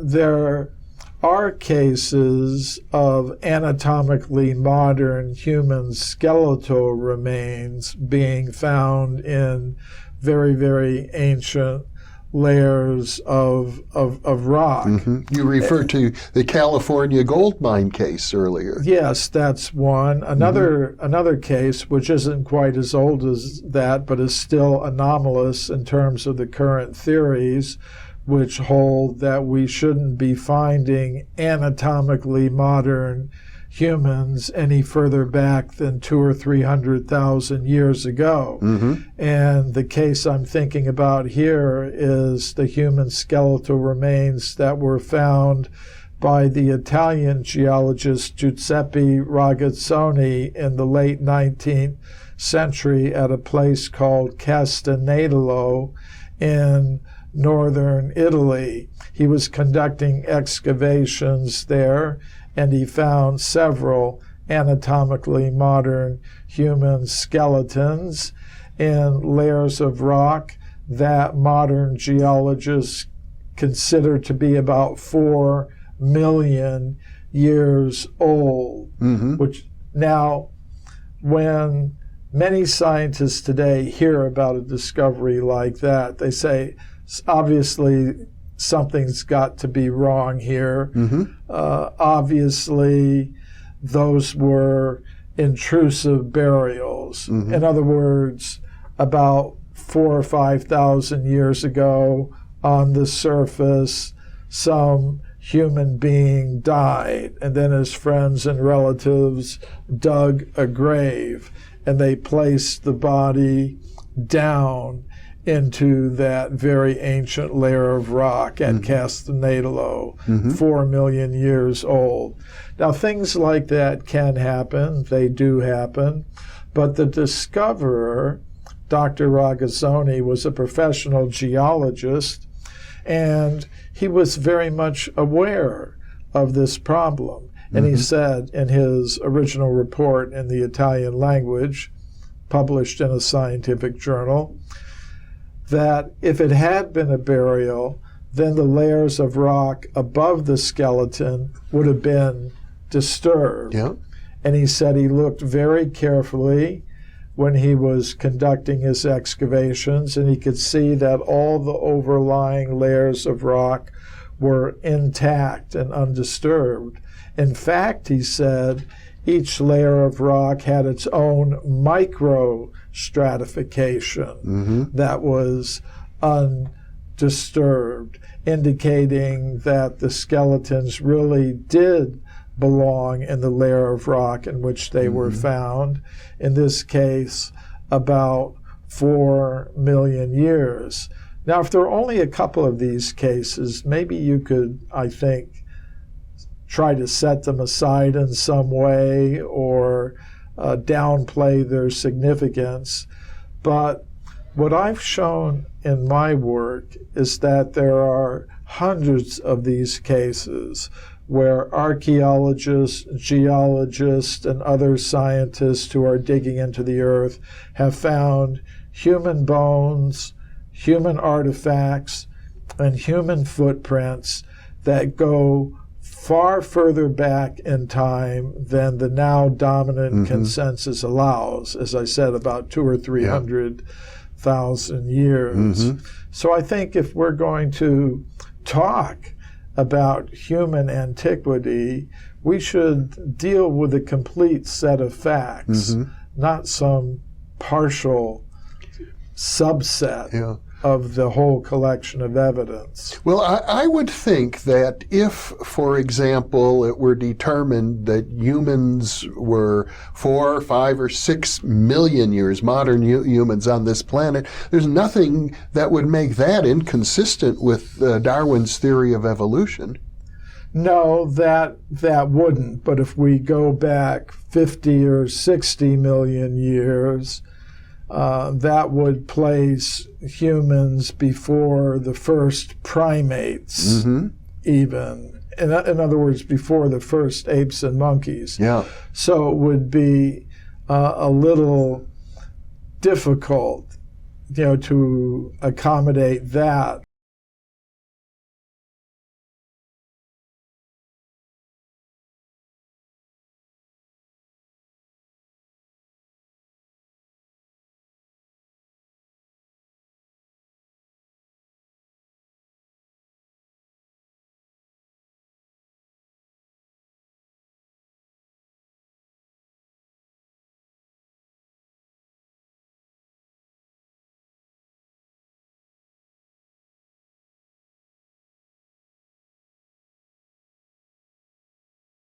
there are cases of anatomically modern human skeletal remains being found in very, very ancient layers of rock. Mm-hmm. You referred to the California gold mine case earlier. Yes, that's one. Another case, which isn't quite as old as that, but is still anomalous in terms of the current theories, which hold that we shouldn't be finding anatomically modern humans any further back than 200,000 or 300,000 years ago. And the case I'm thinking about here is the human skeletal remains that were found by the Italian geologist Giuseppe Ragazzoni in the late 19th century at a place called Castanedolo in northern Italy. He was conducting excavations there, and he found several anatomically modern human skeletons in layers of rock that modern geologists consider to be about 4 million years old. Which now, when many scientists today hear about a discovery like that, they say, obviously, something's got to be wrong here. Obviously, those were intrusive burials. In other words, about 4,000 or 5,000 years ago, on the surface, some human being died, and then his friends and relatives dug a grave, and they placed the body down into that very ancient layer of rock at Castanedolo, 4 million years old. Now, things like that can happen. They do happen. But the discoverer, Dr. Ragazzoni, was a professional geologist, and he was very much aware of this problem. And he said in his original report in the Italian language, published in a scientific journal, that if it had been a burial, then the layers of rock above the skeleton would have been disturbed. And he said he looked very carefully when he was conducting his excavations, and he could see that all the overlying layers of rock were intact and undisturbed. In fact, he said, each layer of rock had its own microstratification that was undisturbed, indicating that the skeletons really did belong in the layer of rock in which they were found, in this case, about 4 million years. Now, if there are only a couple of these cases, maybe you could, I think, try to set them aside in some way or downplay their significance. But what I've shown in my work is that there are hundreds of these cases where archaeologists, geologists, and other scientists who are digging into the earth have found human bones, human artifacts, and human footprints that go far further back in time than the now dominant consensus allows, as I said, about 200,000 or 300,000 years. So I think if we're going to talk about human antiquity, we should deal with a complete set of facts, not some partial subset of the whole collection of evidence. Well, I would think that if, for example, it were determined that humans were 4, 5, or 6 million years, modern humans on this planet, there's nothing that would make that inconsistent with Darwin's theory of evolution. No, that wouldn't. But if we go back 50 or 60 million years, that would place humans before the first primates, even. In other words, before the first apes and monkeys. So it would be a little difficult, to accommodate that